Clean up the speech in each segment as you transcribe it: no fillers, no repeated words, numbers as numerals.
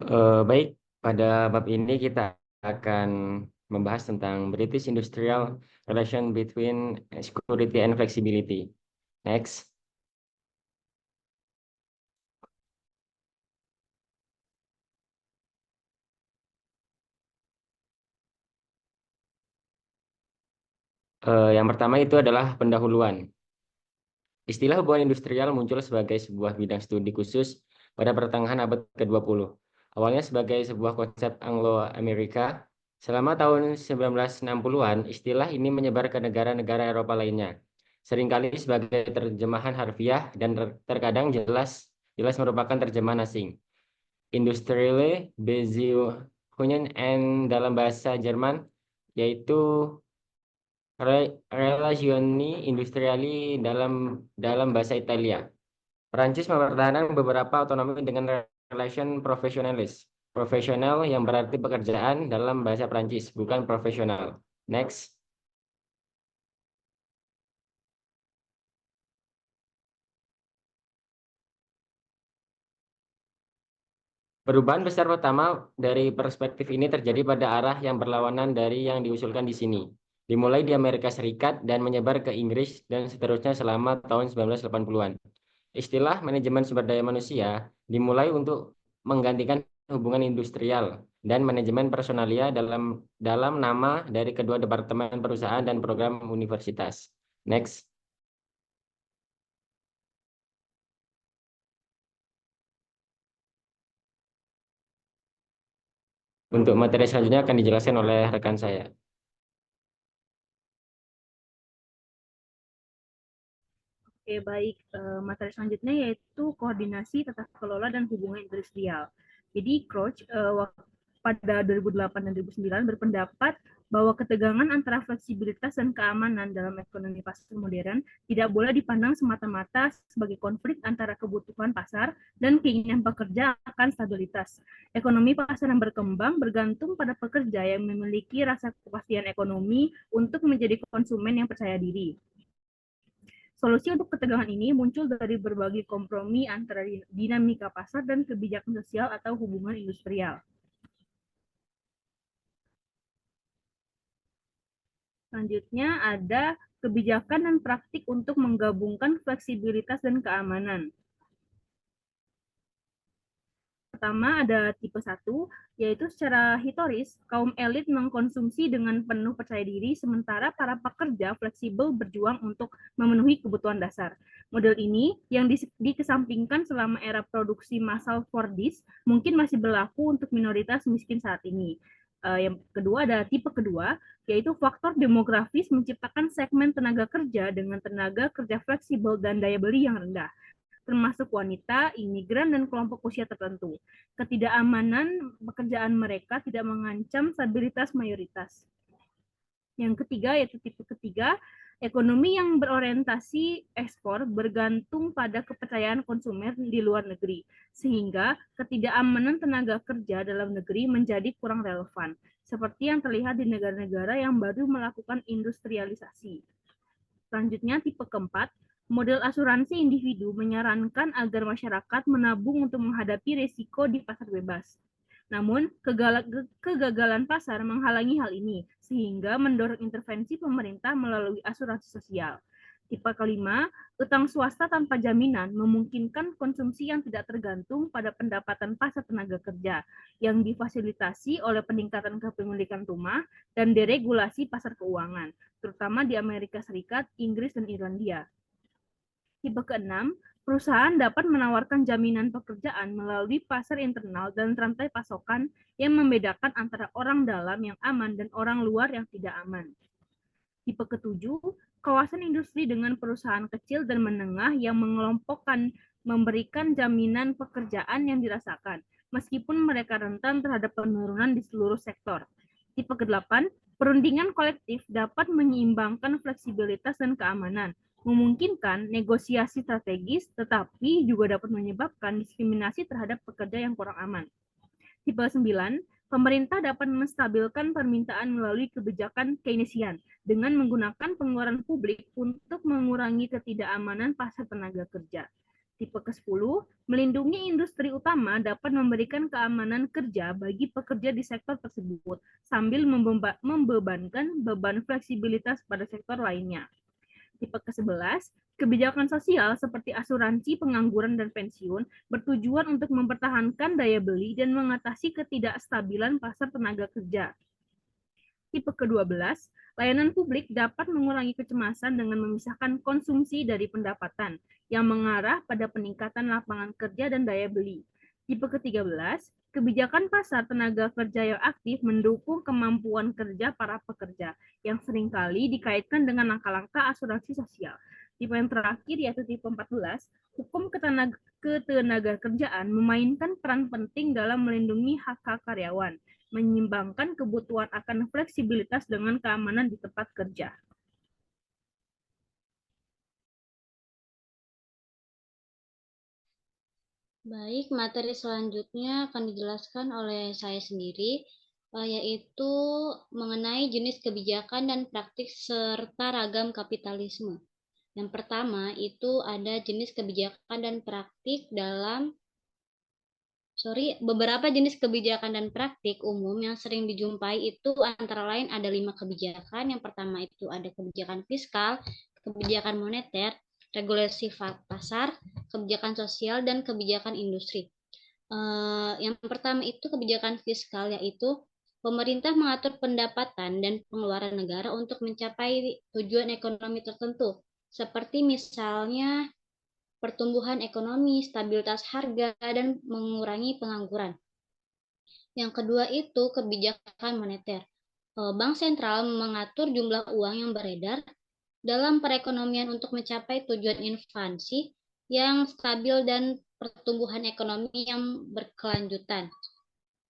Baik, pada bab ini kita akan membahas tentang British Industrial Relation between Security and Flexibility. Next. Yang pertama itu adalah pendahuluan. Istilah hubungan industrial muncul sebagai sebuah bidang studi khusus pada pertengahan abad ke-20. Awalnya sebagai sebuah konsep Anglo-Amerika, selama tahun 1960-an, istilah ini menyebar ke negara-negara Eropa lainnya. Seringkali sebagai terjemahan harfiah dan terkadang jelas merupakan terjemahan asing. Industrielle Beziehungen and dalam bahasa Jerman, yaitu Relazioni Industriali dalam bahasa Italia. Perancis mempertahankan beberapa otonomi dengan relation professionalis. Profesional yang berarti pekerjaan dalam bahasa Perancis, bukan profesional. Next. Perubahan besar pertama dari perspektif ini terjadi pada arah yang berlawanan dari yang diusulkan di sini. Dimulai di Amerika Serikat dan menyebar ke Inggris dan seterusnya selama tahun 1980-an. Istilah manajemen sumber daya manusia dimulai untuk menggantikan hubungan industrial dan manajemen personalia dalam nama dari kedua departemen perusahaan dan program universitas. Next. Untuk materi selanjutnya akan dijelaskan oleh rekan saya. Oke, baik. Materi selanjutnya yaitu koordinasi tata kelola dan hubungan industrial. Jadi, Crouch pada 2008 dan 2009 berpendapat bahwa ketegangan antara fleksibilitas dan keamanan dalam ekonomi pasar modern tidak boleh dipandang semata-mata sebagai konflik antara kebutuhan pasar dan keinginan pekerja akan stabilitas. Ekonomi pasar yang berkembang bergantung pada pekerja yang memiliki rasa kepastian ekonomi untuk menjadi konsumen yang percaya diri. Solusi untuk ketegangan ini muncul dari berbagai kompromi antara dinamika pasar dan kebijakan sosial atau hubungan industrial. Selanjutnya ada kebijakan dan praktik untuk menggabungkan fleksibilitas dan keamanan. Pertama ada tipe 1, yaitu secara historis, kaum elit mengkonsumsi dengan penuh percaya diri, sementara para pekerja fleksibel berjuang untuk memenuhi kebutuhan dasar. Model ini yang dikesampingkan selama era produksi massal Fordis mungkin masih berlaku untuk minoritas miskin saat ini. Yang kedua ada tipe kedua, yaitu faktor demografis menciptakan segmen tenaga kerja dengan tenaga kerja fleksibel dan daya beli yang rendah, termasuk wanita, imigran, dan kelompok usia tertentu. Ketidakamanan pekerjaan mereka tidak mengancam stabilitas mayoritas. Yang ketiga, yaitu tipe ketiga, ekonomi yang berorientasi ekspor bergantung pada kepercayaan konsumen di luar negeri, sehingga ketidakamanan tenaga kerja dalam negeri menjadi kurang relevan, seperti yang terlihat di negara-negara yang baru melakukan industrialisasi. Selanjutnya, tipe keempat, model asuransi individu menyarankan agar masyarakat menabung untuk menghadapi risiko di pasar bebas. Namun, kegagalan pasar menghalangi hal ini, sehingga mendorong intervensi pemerintah melalui asuransi sosial. Tipe kelima, utang swasta tanpa jaminan memungkinkan konsumsi yang tidak tergantung pada pendapatan pasar tenaga kerja, yang difasilitasi oleh peningkatan kepemilikan rumah dan deregulasi pasar keuangan, terutama di Amerika Serikat, Inggris, dan Irlandia. Tipe keenam, perusahaan dapat menawarkan jaminan pekerjaan melalui pasar internal dan rantai pasokan yang membedakan antara orang dalam yang aman dan orang luar yang tidak aman. Tipe ketujuh, kawasan industri dengan perusahaan kecil dan menengah yang mengelompokkan memberikan jaminan pekerjaan yang dirasakan, meskipun mereka rentan terhadap penurunan di seluruh sektor. Tipe ke-8, perundingan kolektif dapat menyeimbangkan fleksibilitas dan keamanan, memungkinkan negosiasi strategis, tetapi juga dapat menyebabkan diskriminasi terhadap pekerja yang kurang aman. Tipe 9, pemerintah dapat menstabilkan permintaan melalui kebijakan Keynesian dengan menggunakan pengeluaran publik untuk mengurangi ketidakamanan pasar tenaga kerja. Tipe ke-10, melindungi industri utama dapat memberikan keamanan kerja bagi pekerja di sektor tersebut, sambil membebankan beban fleksibilitas pada sektor lainnya. Tipe ke-11, kebijakan sosial seperti asuransi pengangguran dan pensiun bertujuan untuk mempertahankan daya beli dan mengatasi ketidakstabilan pasar tenaga kerja. Tipe ke-12, layanan publik dapat mengurangi kecemasan dengan memisahkan konsumsi dari pendapatan yang mengarah pada peningkatan lapangan kerja dan daya beli. Tipe ke-13, kebijakan pasar tenaga kerja yang aktif mendukung kemampuan kerja para pekerja yang seringkali dikaitkan dengan langkah-langkah asuransi sosial. Tipe yang terakhir yaitu tipe 14, hukum ketenaga kerjaan memainkan peran penting dalam melindungi hak-hak karyawan, menyimbangkan kebutuhan akan fleksibilitas dengan keamanan di tempat kerja. Baik, materi selanjutnya akan dijelaskan oleh saya sendiri, yaitu mengenai jenis kebijakan dan praktik serta ragam kapitalisme. Yang pertama itu ada jenis kebijakan dan praktik beberapa jenis kebijakan dan praktik umum yang sering dijumpai itu antara lain ada 5 kebijakan. Yang pertama itu ada kebijakan fiskal, kebijakan moneter, regulasi pasar, kebijakan sosial, dan kebijakan industri. Yang pertama itu kebijakan fiskal, yaitu pemerintah mengatur pendapatan dan pengeluaran negara untuk mencapai tujuan ekonomi tertentu, seperti misalnya pertumbuhan ekonomi, stabilitas harga, dan mengurangi pengangguran. Yang kedua itu kebijakan moneter. Bank sentral mengatur jumlah uang yang beredar dalam perekonomian untuk mencapai tujuan inflasi yang stabil dan pertumbuhan ekonomi yang berkelanjutan.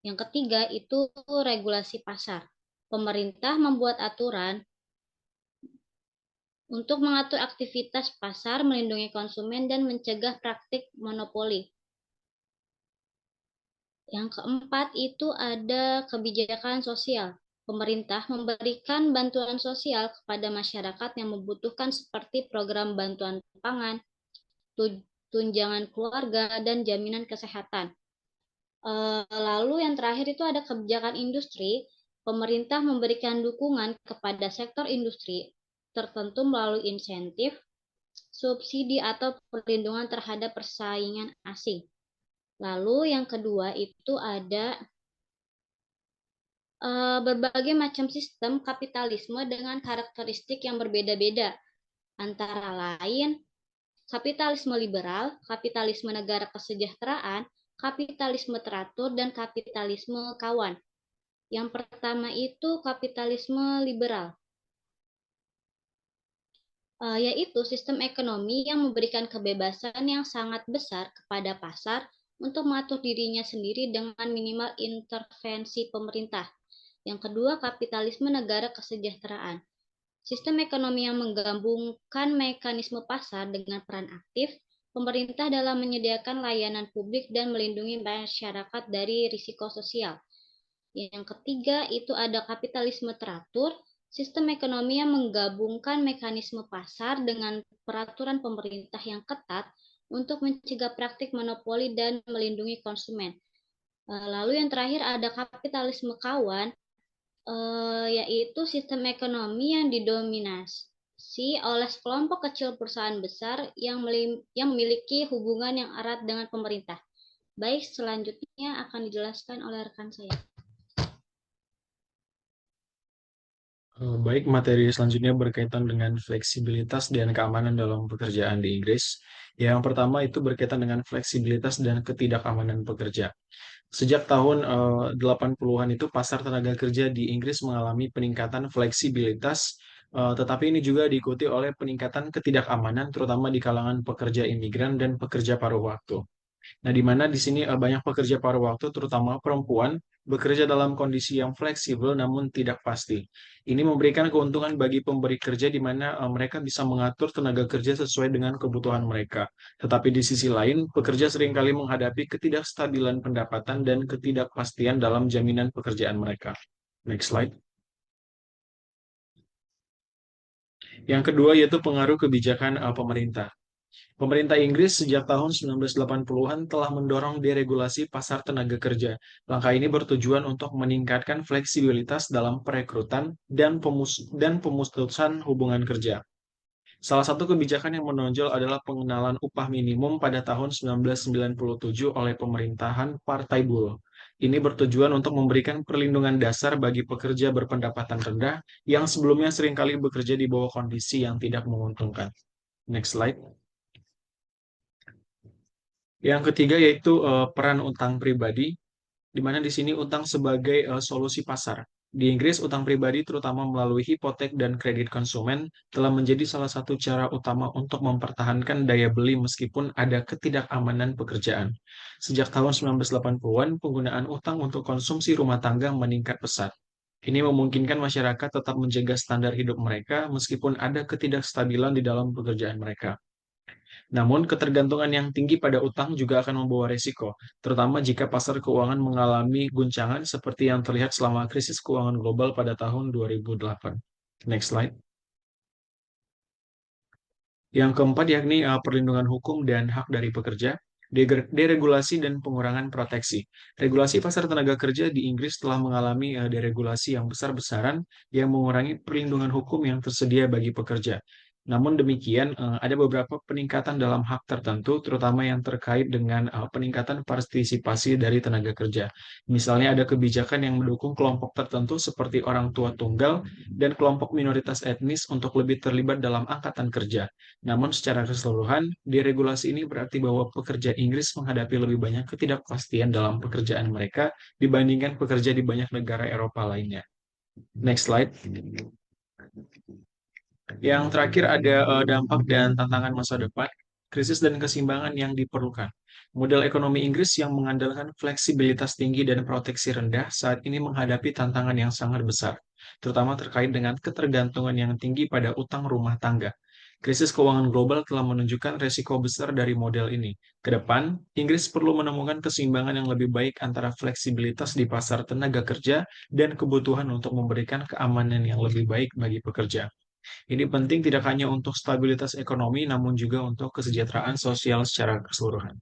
Yang ketiga itu regulasi pasar. Pemerintah membuat aturan untuk mengatur aktivitas pasar, melindungi konsumen, dan mencegah praktik monopoli. Yang keempat itu ada kebijakan sosial. Pemerintah memberikan bantuan sosial kepada masyarakat yang membutuhkan seperti program bantuan pangan, tunjangan keluarga, dan jaminan kesehatan. Lalu yang terakhir itu ada kebijakan industri. Pemerintah memberikan dukungan kepada sektor industri tertentu melalui insentif, subsidi, atau perlindungan terhadap persaingan asing. Lalu yang kedua itu ada berbagai macam sistem kapitalisme dengan karakteristik yang berbeda-beda. Antara lain kapitalisme liberal, kapitalisme negara kesejahteraan, kapitalisme teratur, dan kapitalisme kawan. Yang pertama itu kapitalisme liberal, yaitu sistem ekonomi yang memberikan kebebasan yang sangat besar kepada pasar untuk mengatur dirinya sendiri dengan minimal intervensi pemerintah. Yang kedua, kapitalisme negara kesejahteraan. Sistem ekonomi yang menggabungkan mekanisme pasar dengan peran aktif pemerintah dalam menyediakan layanan publik dan melindungi masyarakat dari risiko sosial. Yang ketiga, itu ada kapitalisme teratur, sistem ekonomi yang menggabungkan mekanisme pasar dengan peraturan pemerintah yang ketat untuk mencegah praktik monopoli dan melindungi konsumen. Lalu yang terakhir ada kapitalisme kawan, yaitu sistem ekonomi yang didominasi oleh sekelompok kecil perusahaan besar yang memiliki hubungan yang erat dengan pemerintah. Baik, selanjutnya akan dijelaskan oleh rekan saya. Baik, materi selanjutnya berkaitan dengan fleksibilitas dan keamanan dalam pekerjaan di Inggris. Yang pertama itu berkaitan dengan fleksibilitas dan ketidakamanan pekerja. Sejak tahun 80-an itu pasar tenaga kerja di Inggris mengalami peningkatan fleksibilitas, tetapi ini juga diikuti oleh peningkatan ketidakamanan terutama di kalangan pekerja imigran dan pekerja paruh waktu. Nah, di mana di sini banyak pekerja paruh waktu, terutama perempuan, bekerja dalam kondisi yang fleksibel namun tidak pasti. Ini memberikan keuntungan bagi pemberi kerja di mana mereka bisa mengatur tenaga kerja sesuai dengan kebutuhan mereka. Tetapi di sisi lain, pekerja seringkali menghadapi ketidakstabilan pendapatan dan ketidakpastian dalam jaminan pekerjaan mereka. Next slide. Yang kedua yaitu pengaruh kebijakan pemerintah. Pemerintah Inggris sejak tahun 1980-an telah mendorong deregulasi pasar tenaga kerja. Langkah ini bertujuan untuk meningkatkan fleksibilitas dalam perekrutan dan pemutusan hubungan kerja. Salah satu kebijakan yang menonjol adalah pengenalan upah minimum pada tahun 1997 oleh pemerintahan Partai Buruh. Ini bertujuan untuk memberikan perlindungan dasar bagi pekerja berpendapatan rendah yang sebelumnya seringkali bekerja di bawah kondisi yang tidak menguntungkan. Next slide. Yang ketiga yaitu peran utang pribadi, di mana di sini utang sebagai solusi pasar. Di Inggris, utang pribadi terutama melalui hipotek dan kredit konsumen telah menjadi salah satu cara utama untuk mempertahankan daya beli meskipun ada ketidakamanan pekerjaan. Sejak tahun 1980-an, penggunaan utang untuk konsumsi rumah tangga meningkat pesat. Ini memungkinkan masyarakat tetap menjaga standar hidup mereka meskipun ada ketidakstabilan di dalam pekerjaan mereka. Namun, ketergantungan yang tinggi pada utang juga akan membawa risiko, terutama jika pasar keuangan mengalami guncangan seperti yang terlihat selama krisis keuangan global pada tahun 2008. Next slide. Yang keempat yakni perlindungan hukum dan hak dari pekerja, deregulasi dan pengurangan proteksi. Regulasi pasar tenaga kerja di Inggris telah mengalami deregulasi yang besar-besaran yang mengurangi perlindungan hukum yang tersedia bagi pekerja. Namun demikian, ada beberapa peningkatan dalam hak tertentu, terutama yang terkait dengan peningkatan partisipasi dari tenaga kerja. Misalnya ada kebijakan yang mendukung kelompok tertentu seperti orang tua tunggal dan kelompok minoritas etnis untuk lebih terlibat dalam angkatan kerja. Namun secara keseluruhan, deregulasi ini berarti bahwa pekerja Inggris menghadapi lebih banyak ketidakpastian dalam pekerjaan mereka dibandingkan pekerja di banyak negara Eropa lainnya. Next slide. Yang terakhir ada dampak dan tantangan masa depan, krisis dan keseimbangan yang diperlukan. Model ekonomi Inggris yang mengandalkan fleksibilitas tinggi dan proteksi rendah saat ini menghadapi tantangan yang sangat besar, terutama terkait dengan ketergantungan yang tinggi pada utang rumah tangga. Krisis keuangan global telah menunjukkan resiko besar dari model ini. Kedepan, Inggris perlu menemukan keseimbangan yang lebih baik antara fleksibilitas di pasar tenaga kerja dan kebutuhan untuk memberikan keamanan yang lebih baik bagi pekerja. Ini penting tidak hanya untuk stabilitas ekonomi, namun juga untuk kesejahteraan sosial secara keseluruhan.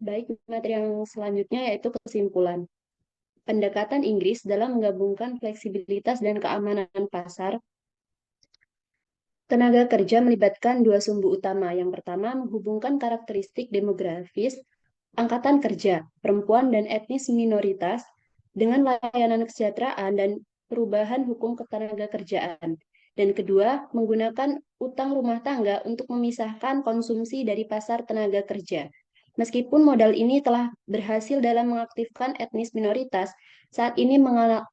Baik, materi yang selanjutnya yaitu kesimpulan. Pendekatan Inggris dalam menggabungkan fleksibilitas dan keamanan pasar tenaga kerja melibatkan dua sumbu utama. Yang pertama, menghubungkan karakteristik demografis angkatan kerja, perempuan dan etnis minoritas dengan layanan kesejahteraan dan perubahan hukum ketenaga kerjaan. Dan kedua, menggunakan utang rumah tangga untuk memisahkan konsumsi dari pasar tenaga kerja. Meskipun modal ini telah berhasil dalam mengaktifkan etnis minoritas, saat ini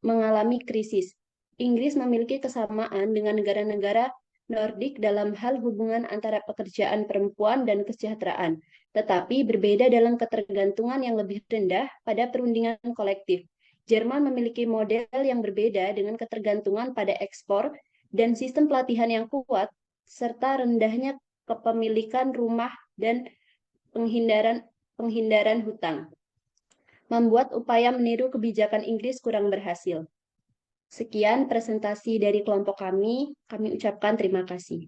mengalami krisis. Inggris memiliki kesamaan dengan negara-negara Nordik dalam hal hubungan antara pekerjaan perempuan dan kesejahteraan, tetapi berbeda dalam ketergantungan yang lebih rendah pada perundingan kolektif. Jerman memiliki model yang berbeda dengan ketergantungan pada ekspor dan sistem pelatihan yang kuat, serta rendahnya kepemilikan rumah dan penghindaran hutang, membuat upaya meniru kebijakan Inggris kurang berhasil. Sekian presentasi dari kelompok kami ucapkan terima kasih.